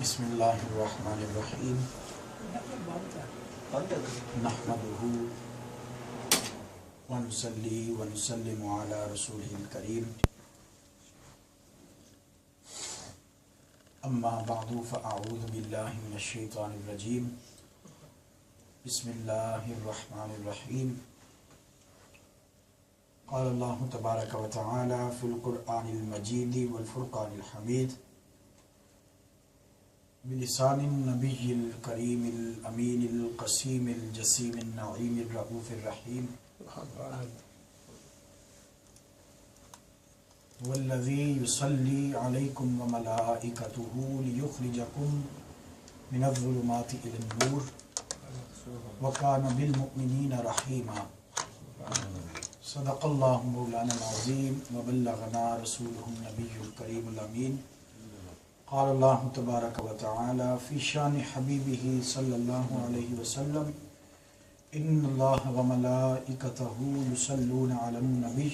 بسم اللہ الرحمن الرحیم نحمدہ ونصلی ونسلم علی رسولہ الکریم اما بعد فاعوذ باللہ من الشیطان الرجیم بسم اللہ الرحمن الرحیم قال اللہ تبارک و تعالی فی القرآن المجید والفرقان الحمید بلسان النبی الکریم الامین القسیم الجسیم النعیم الرؤوف الرحیم والذی یصلی علیکم وملائکتہ لیخرجکم من الظلمات الی النور وکان بالمؤمنین رحیما صدق اللہ مولانا العظیم وبلغنا رسولہ النبی الکریم الامین قال اللہ تبارک و تعالی فی شان حبیبہ صلی اللہ علیہ وسلم ان اللہ وملائکتہ یصلون علی النبی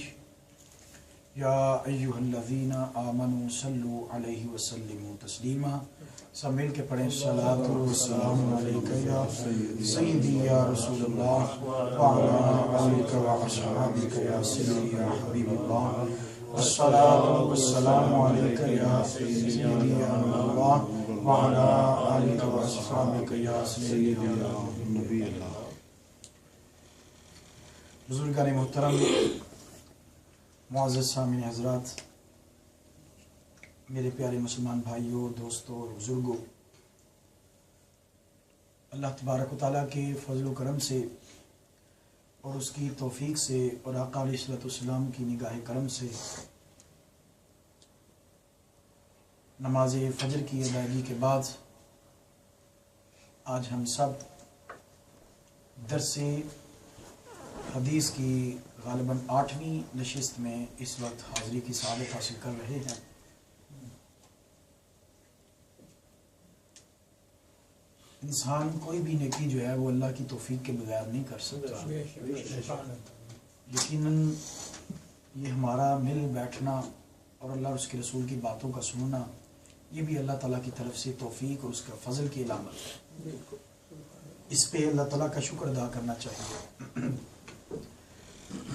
یا ایہا الذین آمنوا صلوا علیہ وسلموا تسلیما. سب مل کے پڑھیں الصلاۃ والسلام علیک یا سیدی یا رسول اللہ وعلی آلک واصحابک یا سیدی یا حبیب اللہ الصلاۃ والسلام علیک یا سیدی یا اللہ وعلی آلک واصحابک یا سیدی یا نبی اللہ. بزرگان محترم، معزز سامعین حضرات، میرے پیارے مسلمان بھائیوں، دوستوں اور بزرگوں، اللہ تبارک و تعالیٰ کے فضل و کرم سے اور اس کی توفیق سے اور آقا علیہ الصلوۃ والسلام کی نگاہ کرم سے نماز فجر کی ادائیگی کے بعد آج ہم سب درس حدیث کی غالباً 8ویں نشست میں اس وقت حاضری کی سعادت حاصل کر رہے ہیں. انسان کوئی بھی نیکی جو ہے وہ اللہ کی توفیق کے بغیر نہیں کر سکتا. یقیناً یہ ہمارا مل بیٹھنا اور اللہ اور اس کے رسول کی باتوں کا سننا، یہ بھی اللہ تعالیٰ کی طرف سے توفیق اور اس کا فضل کی علامت ہے. اس پہ اللہ تعالیٰ کا شکر ادا کرنا چاہیے.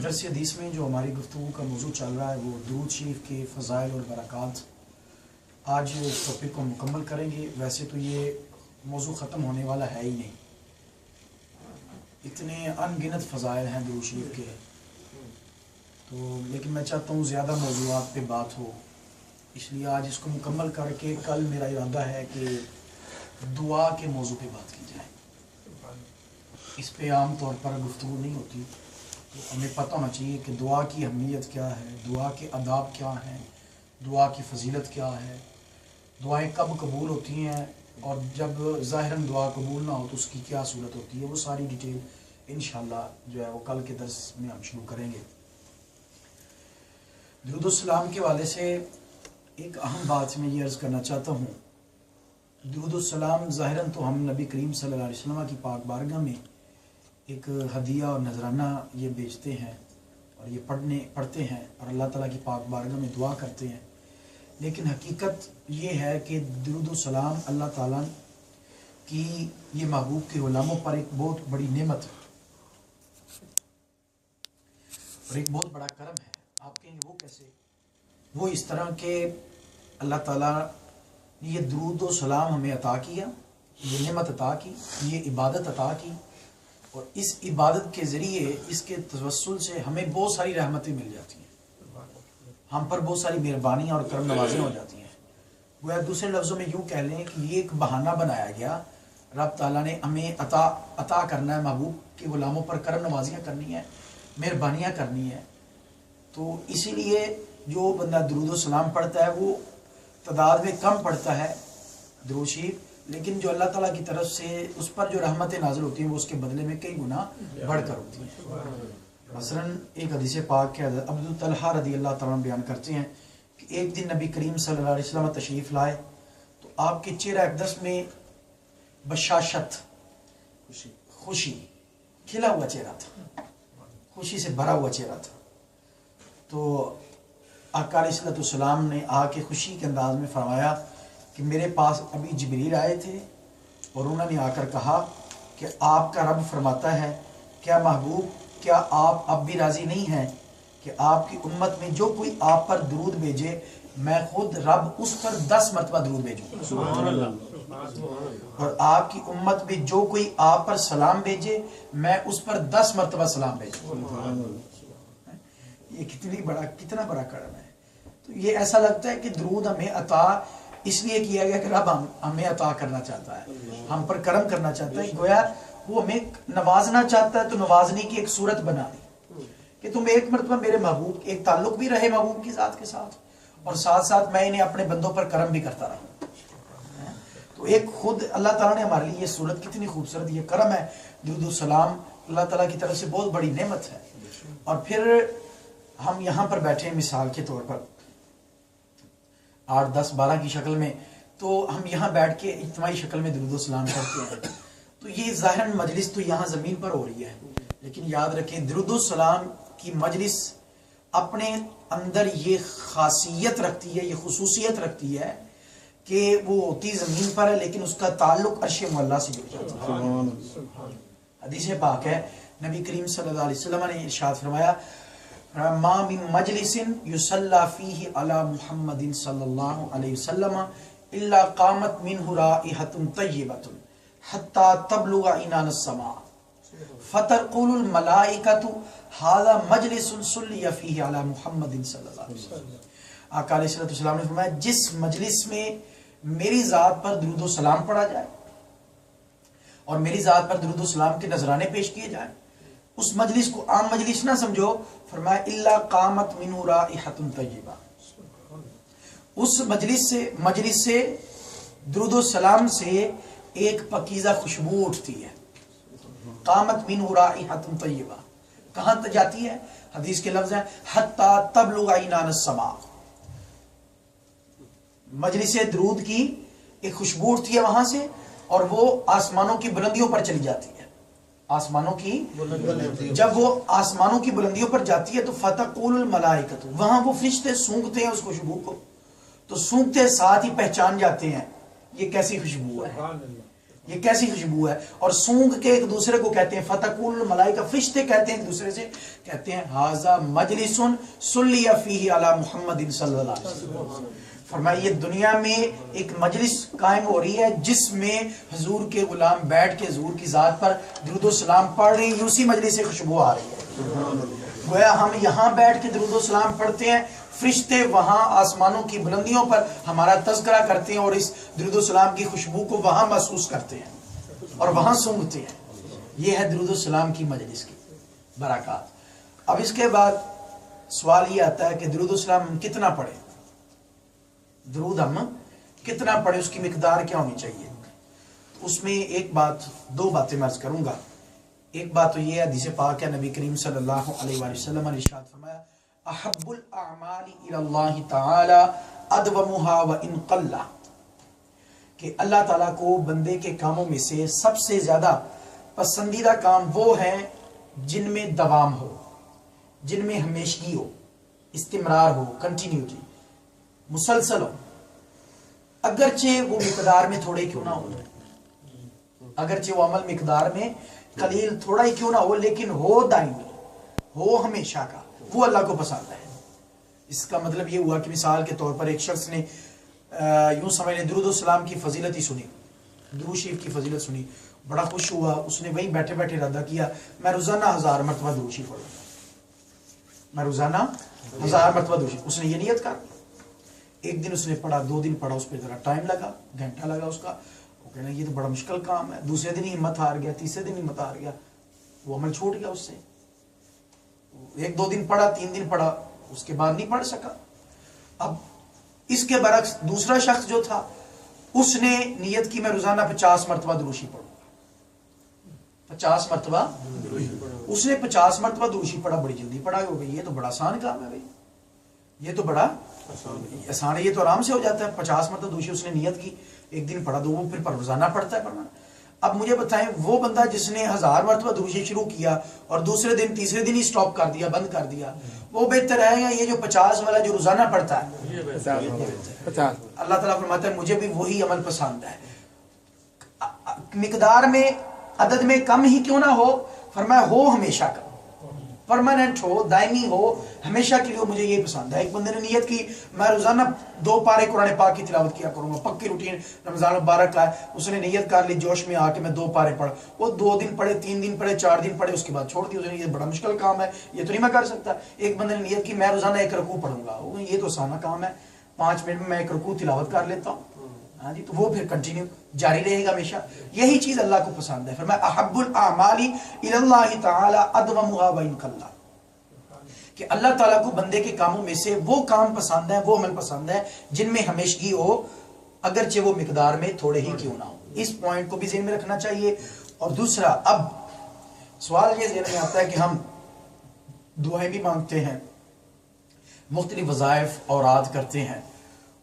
درس حدیث میں جو ہماری گفتگو کا موضوع چل رہا ہے وہ درود شریف کے فضائل اور برکات. آج اس ٹاپک کو مکمل کریں گے. ویسے تو یہ موضوع ختم ہونے والا ہے ہی نہیں، اتنے ان گنت فضائل ہیں درود شریف کے، تو لیکن میں چاہتا ہوں زیادہ موضوعات پہ بات ہو، اس لیے آج اس کو مکمل کر کے کل میرا ارادہ ہے کہ دعا کے موضوع پہ بات کی جائے. اس پہ عام طور پر گفتگو نہیں ہوتی، تو ہمیں پتہ ہونا چاہیے کہ دعا کی اہمیت کیا ہے، دعا کے آداب کیا ہیں، دعا کی فضیلت کیا ہے، دعائیں کب قبول ہوتی ہیں، اور جب ظاہراً دعا قبول نہ ہو تو اس کی کیا صورت ہوتی ہے. وہ ساری ڈیٹیل انشاءاللہ جو ہے وہ کل کے درس میں ہم شروع کریں گے. درود السلام کے حوالے سے ایک اہم بات میں یہ عرض کرنا چاہتا ہوں. درود السلام ظاہراً تو ہم نبی کریم صلی اللہ علیہ وسلم کی پاک بارگاہ میں ایک ہدیہ اور نذرانہ یہ بیچتے ہیں اور یہ پڑھتے ہیں اور اللہ تعالیٰ کی پاک بارگاہ میں دعا کرتے ہیں. لیکن حقیقت یہ ہے کہ درود و سلام اللہ تعالیٰ کی یہ محبوب کے غلاموں پر ایک بہت بڑی نعمت ہے اور ایک بہت بڑا کرم ہے. آپ کہیں گے وہ کیسے؟ وہ اس طرح کہ اللہ تعالیٰ نے یہ درود و سلام ہمیں عطا کیا، یہ نعمت عطا کی، یہ عبادت عطا کی، اور اس عبادت کے ذریعے اس کے توسل سے ہمیں بہت ساری رحمتیں مل جاتی ہیں، ہم پر بہت ساری مہربانیاں اور کرم نوازیاں ہو جاتی ہیں. گویا دوسرے لفظوں میں یوں کہہ لیں کہ یہ ایک بہانہ بنایا گیا، رب تعالیٰ نے ہمیں عطا کرنا ہے، محبوب کے غلاموں پر کرم نوازیاں کرنی ہے، مہربانیاں کرنی ہے. تو اسی لیے جو بندہ درود و سلام پڑھتا ہے وہ تعداد میں کم پڑھتا ہے درود شریف، لیکن جو اللہ تعالیٰ کی طرف سے اس پر جو رحمتیں نازل ہوتی ہیں وہ اس کے بدلے میں کئی گنا بڑھ کر ہوتی ہیں. مثلاً ایک حدیث پاک کے حضرت ابو طلحہ رضی اللہ تعالیٰ بیان کرتے ہیں کہ ایک دن نبی کریم صلی اللہ علیہ وسلم تشریف لائے تو آپ کے چہرہ اقدس میں بشاشت، خوشی، کھلا ہوا چہرہ تھا، خوشی سے بھرا ہوا چہرہ تھا. تو آقا علیہ السلام نے آ کے خوشی کے انداز میں فرمایا کہ میرے پاس ابھی جبریل آئے تھے اور انہوں نے آ کر کہا کہ آپ کا رب فرماتا ہے کیا محبوب کیا آپ اب بھی راضی نہیں ہیں کہ آپ کی امت میں جو کوئی آپ پر درود بھیجے میں خود رب اس پر 10 مرتبہ درود بھیجوں سبحان اللہ، اور آپ کی امت میں جو کوئی آپ پر سلام بھیجے میں اس پر 10 مرتبہ سلام بھیجوں. یہ کتنا بڑا کرم ہے. تو یہ ایسا لگتا ہے کہ درود ہمیں عطا اس لیے کیا گیا کہ رب ہمیں عطا کرنا چاہتا ہے، ہم پر کرم کرنا چاہتا ہے، گویا وہ ہمیں نوازنا چاہتا ہے تو نوازنے کی ایک صورت بنا دی کہ تم ایک مرتبہ میرے محبوب ایک تعلق بھی رہے محبوب کی ذات کے ساتھ اور ساتھ ساتھ میں انہیں اپنے بندوں پر کرم بھی کرتا رہا. تو ایک خود اللہ تعالیٰ نے ہمارے لیے یہ صورت کتنی خوبصورت یہ کرم ہے. درود و سلام اللہ تعالیٰ کی طرف سے بہت بڑی نعمت ہے. اور پھر ہم یہاں پر بیٹھے ہیں مثال کے طور پر 8 10 12 کی شکل میں، تو ہم یہاں بیٹھ کے اجتماعی شکل میں درود و سلام کرتے ہیں. تو یہ ظاہراً مجلس تو یہاں زمین پر ہو رہی ہے، لیکن یاد رکھیں درود و سلام کی مجلس اپنے اندر یہ خاصیت رکھتی ہے، یہ خصوصیت رکھتی ہے کہ وہ ہوتی زمین پر ہے لیکن اس کا تعلق عرش معلیٰ سے جڑ جاتا ہے. حدیث پاک ہے نبی کریم صلی اللہ علیہ وسلم نے ارشاد فرمایا ما من مجلس یصلی فیہ علی محمد صلی اللہ علیہ وسلم الا قامت منہ رائحۃ طیبۃ حتی تبلغ عنان السماء فتقول الملائکۃ ھذا مجلس صلی فیہ علی محمد صلی اللہ علیہ وسلم. آقا علیہ السلام نے فرمایا جس مجلس میں میری ذات پر درود و سلام پڑھا جائے اور میری ذات پر درود و سلام کے نذرانے پیش کیے جائیں اس مجلس کو عام مجلس نہ سمجھو، فرمایا الا قامت منہ رائحۃ طیبہ. اس مجلس سے درود و سلام سے ایک پاکیزہ خوشبو اٹھتی ہے. قامت منہ رائحۃ طیبہ کہاں تک جاتی ہے؟ حدیث کے لفظ ہیں حتی تبلغ عنان السماء. مجلس درود کی ایک خوشبو اٹھتی ہے وہاں سے اور وہ آسمانوں کی بلندیوں پر چلی جاتی ہے. آسمانوں کی جب وہ آسمانوں کی بلندیوں پر جاتی ہے تو فتقول الملائکۃ وہاں وہ فرشتے سونگتے ہیں اس خوشبو کو، تو سونگتے ساتھ ہی پہچان جاتے ہیں یہ کیسی خوشبو ہے، یہ کیسی خوشبو ہے، اور سونگ کے ایک دوسرے کو کہتے ہیں فتقول الملائکہ فرشتے کہتے ہیں ایک دوسرے سے کہتے ہیں ھذا مجلس صلی فیہ علی محمد صلی اللہ علیہ وسلم. فرمایا یہ دنیا میں ایک مجلس قائم ہو رہی ہے جس میں حضور کے غلام بیٹھ کے حضور کی ذات پر درود و سلام پڑھ رہے ہیں، اسی مجلس سے خوشبو آ رہی ہے. گویا ہم یہاں بیٹھ کے درود و سلام پڑھتے ہیں، فرشتے وہاں آسمانوں کی بلندیوں پر ہمارا تذکرہ کرتے ہیں اور اس درود و سلام کی خوشبو کو وہاں محسوس کرتے ہیں اور وہاں سونگتے ہیں. یہ ہے درود و سلام کی مجلس کی برکات. اب اس کے بعد سوال یہ آتا ہے کہ درود و سلام ہم کتنا پڑھیں، درود ہم کتنا پڑھیں، اس کی مقدار کیا ہونی چاہیے. اس میں دو باتیں میں عرض کروں گا. ایک بات تو یہ ہے حدیث پاک ہے نبی کریم صلی اللہ علیہ وآلہ وسلم نے ارشاد فرمایا احب الاعمال الی اللہ تعالی ادومها وان قل، کہ اللہ تعالیٰ کو بندے کے کاموں میں سے سب سے زیادہ پسندیدہ کام وہ ہیں جن میں دوام ہو، جن میں ہمیشگی ہو، استمرار ہو، کنٹینیوٹی، مسلسل ہو، اگرچہ وہ مقدار میں تھوڑے کیوں نہ ہو، اگرچہ وہ عمل مقدار میں قلیل تھوڑا ہی کیوں نہ ہو، لیکن ہو دائمی، ہو ہمیشہ کا، وہ اللہ کو پسند ہے. اس کا مطلب یہ ہوا کہ مثال کے طور پر ایک شخص نے یوں سمجھ لیں درود و سلام کی فضیلت ہی سنی، درود شریف کی فضیلت سنی، بڑا خوش ہوا، اس نے وہیں بیٹھے بیٹھے ارادہ کیا میں روزانہ 1000 مرتبہ درود شریف پڑھوں گا، میں روزانہ 1000 مرتبہ درود شریف. اس نے یہ نیت کر، ایک دن اس نے پڑھا، 2 دن پڑھا، اس پہ ذرا ٹائم لگا، گھنٹہ لگا اس کا، وہ کہنا یہ تو بڑا مشکل کام ہے. دوسرے دن ہی ہمت ہار گیا، تیسرے دن ہمت ہار گیا، وہ عمل چھوٹ گیا اس سے. 1-2 دن پڑھا، 3 دن پڑھا، اس کے بعد نہیں پڑھ سکا. اب اس کے برعکس دوسرا شخص جو تھا اس نے نیت کی میں روزانہ 50 مرتبہ درود شریف پڑھوں گا، 50 مرتبہ. اس نے 50 مرتبہ درود شریف پڑھا، بڑی جلدی پڑھا ہو گئی، یہ تو بڑا آسان کام ہے بھائی، یہ تو بڑا آسان ہے، یہ تو آرام سے ہو جاتا ہے. 50 مرتبہ درود شریف اس نے نیت کی، ایک دن پڑھا، 2 پھر روزانہ پڑھتا ہے پڑھنا. اب مجھے بتائیں وہ بندہ جس نے 1000 مرتبہ درود شریف شروع کیا اور دوسرے دن تیسرے دن ہی سٹاپ کر دیا، بند کر دیا، وہ بہتر ہے یا یہ جو 50 والا جو روزانہ پڑھتا ہے؟ 50 اللہ تعالیٰ فرماتا ہے مجھے بھی وہی عمل پسند ہے، مقدار میں عدد میں کم ہی کیوں نہ ہو، فرمایا ہو ہمیشہ کا، پرماننٹ ہو، دائمی ہو، ہمیشہ کے لیے مجھے یہ پسند ہے۔ ایک بندے نے نیت کی میں روزانہ 2 پارے قرآن پاک کی تلاوت کیا کروں گا، پکی روٹین، رمضان مبارک کا ہے، اس نے نیت کر لی جوش میں آ کے میں 2 پارے پڑھ، وہ 2 دن پڑھے، 3 دن پڑھے، 4 دن پڑھے، اس کے بعد چھوڑ دی، اس نے یہ بڑا مشکل کام ہے، یہ تو نہیں میں کر سکتا۔ ایک بندے نے نیت کی میں روزانہ 1 رکوع پڑھوں گا، یہ تو آسان کام ہے، 5 منٹ میں میں 1 رکوع تلاوت کر لیتا ہوں، ہاں جی، تو وہ پھر کنٹینیو جاری رہے گا ہمیشہ۔ یہی چیز اللہ کو پسند ہے۔ فرمایا احب الاعمال الی اللہ تعالی ادومها وان قل، کہ اللہ تعالیٰ کو بندے کے کاموں میں سے وہ کام پسند ہے، وہ عمل پسند ہے جن میں ہمیشگی ہو، اگرچہ وہ مقدار میں تھوڑے ہی کیوں نہ ہو۔ اس پوائنٹ کو بھی ذہن میں رکھنا چاہیے۔ اور دوسرا، اب سوال یہ ذہن میں آتا ہے کہ ہم دعائیں بھی مانگتے ہیں، مختلف وظائف اوراد کرتے ہیں،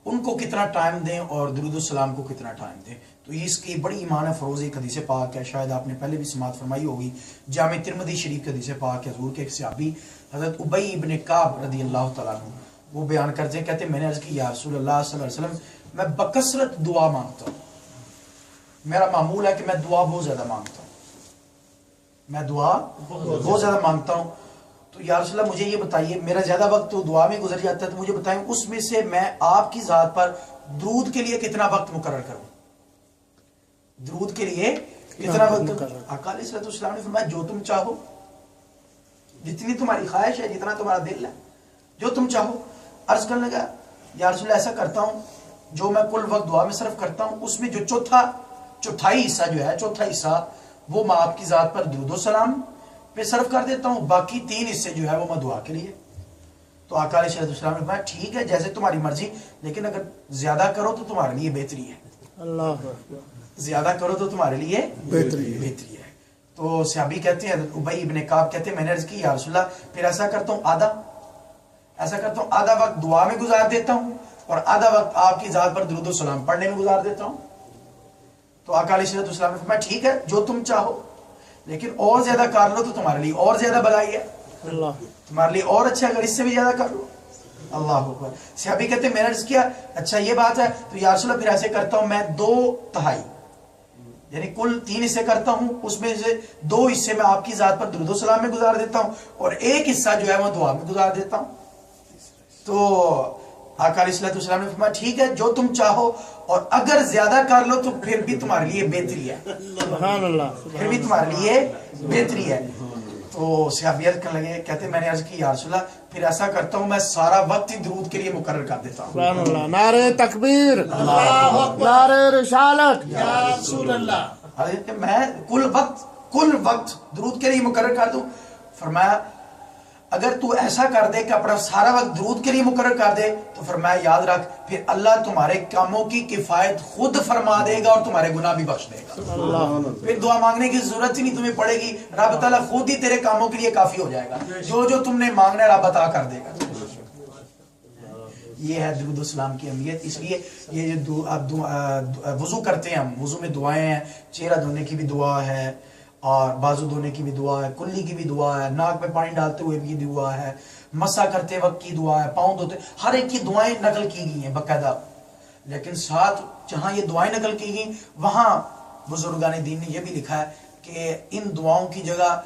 ان کو کتنا ٹائم دیں اور درود السلام کو کتنا ٹائم دیں؟ تو اس کی بڑی ایمان فروز ایک حدیث پاک ہے، شاید آپ نے پہلے بھی سماعت فرمائی ہوگی، جامع ترمذی شریف کے حدیث پاک ہے۔ حضور کے ایک صحابی حضرت ابی ابن کعب رضی اللہ تعالیٰ عنہ وہ بیان کرتے ہیں، کہتے ہیں میں نے عرض کی یا رسول اللہ صلی اللہ علیہ وسلم میں بکثرت دعا مانگتا ہوں، میرا معمول ہے کہ میں دعا بہت زیادہ مانگتا ہوں، میں دعا بہت زیادہ مانگتا ہوں، تو یا رسول اللہ مجھے یہ بتائیے، میرا زیادہ وقت تو دعا میں گزر جاتا ہے، تو مجھے بتائیں اس میں سے میں آپ کی ذات پر درود کے لیے کتنا وقت مقرر کروں؟ درود کے لیے کتنا وقت؟ آقا علیہ السلام نے فرمایا جو تم چاہو، جتنی تمہاری خواہش ہے، جتنا تمہارا دل ہے، جو تم چاہو۔ عرض کرنے لگا یا رسول اللہ ایسا کرتا ہوں جو میں کل وقت دعا میں صرف کرتا ہوں اس میں جو چوتھائی حصہ جو ہے، چوتھا حصہ وہ میں آپ کی ذات پر درود و سلام پہ صرف کر دیتا ہوں، باقی 3 حصے جو ہے وہ میں دعا کے لیے۔ تو آقا علیہ السلام نے فرمایا ٹھیک ہے جیسے تمہاری مرضی، لیکن اگر زیادہ کرو تو تمہارے لیے بہتری ہے، اللہ زیادہ کرو تو تمہارے لیے بہتری ہے۔ تو صحابی کہتے ہیں، ابی ابن کعب کہتے ہیں میں نے عرض کی یا رسول اللہ پھر ایسا کرتا ہوں آدھا وقت دعا میں گزار دیتا ہوں اور آدھا وقت آپ کی ذات پر درود و سلام پڑھنے میں گزار دیتا ہوں۔ تو آقا علیہ السلام نے فرمایا ٹھیک ہے جو تم چاہو، لیکن اور زیادہ کر لو تو تمہارے لیے اور زیادہ بھلائی ہے، تمہارے لیے اور اچھا اگر اس سے بھی زیادہ کر لو۔ اللہ اکبر۔ صحابی کہتے ہیں میں نے عرض کیا اچھا یہ بات ہے، تو یا رسول اللہ پھر ایسے کرتا ہوں میں 2/3 یعنی کل 3 حصے کرتا ہوں، اس میں سے 2 حصے میں آپ کی ذات پر درود و سلام میں گزار دیتا ہوں اور 1 حصہ جو ہے وہ دعا میں گزار دیتا ہوں۔ تو آقا علیہ السلام نے فرمایا ٹھیک ہے جو تم چاہو، اور اگر زیادہ کر لو تو پھر بھی تمہارے لیے بہتری ہے، سبحان اللہ، پھر بھی تمہارے لیے بہتری ہے۔ تو صحابی عرض کرنے لگے، کہتے میں نے عرض کی یا رسول اللہ پھر ایسا کرتا ہوں میں سارا وقت ہی درود کے لیے مقرر کر دیتا ہوں۔ سبحان اللہ، نعرہ تکبیر، نعرہ رسالت، یا رسول اللہ، میں کل وقت درود کے لیے مقرر کر دوں۔ فرمایا اگر تو ایسا کر دے کہ اپنا سارا وقت درود کے لیے مقرر کر دے تو فرمایا یاد رکھ پھر اللہ تمہارے کاموں کی کفایت خود فرما دے گا اور تمہارے گناہ بھی بخش دے گا، پھر دعا مانگنے کی ضرورت ہی نہیں تمہیں پڑے گی، رب تعالیٰ خود ہی تیرے کاموں کے لیے کافی ہو جائے گا، جو تم نے مانگنا ہے رب عطا کر دے گا۔ یہ ہے درود السلام کی اہمیت۔ اس لیے یہ جو وضو کرتے ہیں ہم، وضو میں دعائیں ہیں، چہرہ دھونے کی بھی دعا ہے اور بازو دھونے کی بھی دعا ہے، کلی کی بھی دعا ہے، ناک میں پانی ڈالتے ہوئے بھی دعا ہے، مسح کرتے وقت کی دعا ہے، پاؤں دھوتے، ہر ایک کی دعائیں نقل کی گئی ہیں باقاعدہ۔ لیکن ساتھ جہاں یہ دعائیں نقل کی گئی وہاں بزرگان دین نے یہ بھی لکھا ہے کہ ان دعاؤں کی جگہ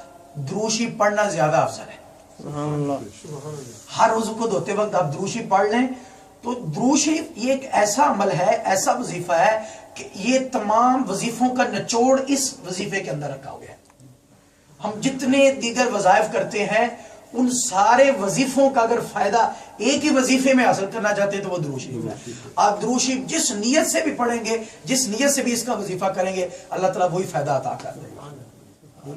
دروشی پڑھنا زیادہ افضل ہے۔ سبحان اللہ، ہر وضو کو دھوتے وقت آپ دروشی پڑھ لیں تو دروشی یہ ایک ایسا عمل ہے، ایسا وظیفہ ہے کہ یہ تمام وظیفوں کا نچوڑ اس وظیفے کے اندر رکھا ہوا ہے۔ ہم جتنے دیگر وظائف کرتے ہیں ان سارے وظیفوں کا اگر فائدہ ایک ہی وظیفے میں حاصل کرنا چاہتے ہیں تو وہ درود شریف ہے۔ آپ درود شریف جس نیت سے بھی پڑھیں گے، جس نیت سے بھی اس کا وظیفہ کریں گے، اللہ تعالیٰ وہی فائدہ عطا کر دے گا۔ ٹھیک ہے۔